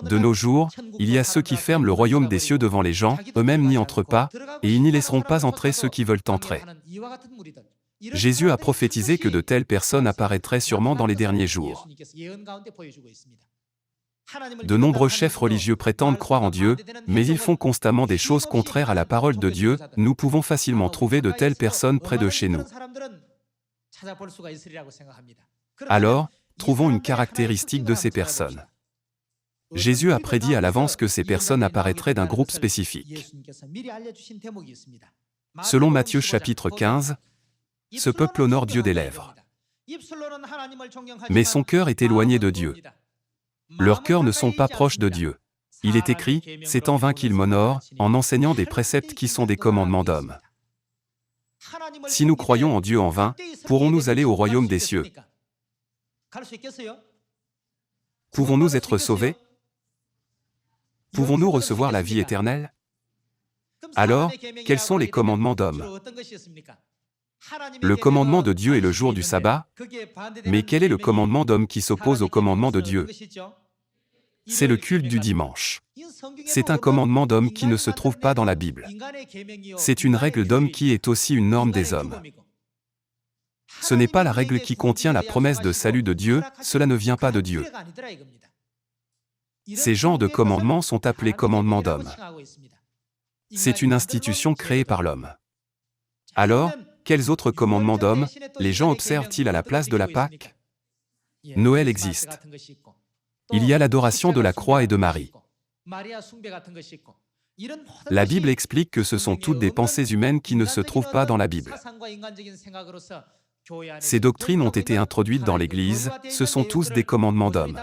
De nos jours, il y a ceux qui ferment le royaume des cieux devant les gens, eux-mêmes n'y entrent pas, et ils n'y laisseront pas entrer ceux qui veulent entrer. Jésus a prophétisé que de telles personnes apparaîtraient sûrement dans les derniers jours. De nombreux chefs religieux prétendent croire en Dieu, mais ils font constamment des choses contraires à la parole de Dieu. Nous pouvons facilement trouver de telles personnes près de chez nous. Alors, trouvons une caractéristique de ces personnes. Jésus a prédit à l'avance que ces personnes apparaîtraient d'un groupe spécifique. Selon Matthieu chapitre 15, ce peuple honore Dieu des lèvres. Mais son cœur est éloigné de Dieu. Leurs cœurs ne sont pas proches de Dieu. Il est écrit, c'est en vain qu'ils m'honorent, en enseignant des préceptes qui sont des commandements d'hommes. Si nous croyons en Dieu en vain, pourrons-nous aller au royaume des cieux? Pouvons-nous être sauvés? Pouvons-nous recevoir la vie éternelle? Alors, quels sont les commandements d'hommes? Le commandement de Dieu est le jour du sabbat, mais quel est le commandement d'homme qui s'oppose au commandement de Dieu? C'est le culte du dimanche. C'est un commandement d'homme qui ne se trouve pas dans la Bible. C'est une règle d'homme qui est aussi une norme des hommes. Ce n'est pas la règle qui contient la promesse de salut de Dieu, cela ne vient pas de Dieu. Ces genres de commandements sont appelés commandements d'homme. C'est une institution créée par l'homme. Alors, quels autres commandements d'hommes les gens observent-ils à la place de la Pâque? Noël existe. Il y a l'adoration de la croix et de Marie. La Bible explique que ce sont toutes des pensées humaines qui ne se trouvent pas dans la Bible. Ces doctrines ont été introduites dans l'Église, ce sont tous des commandements d'hommes.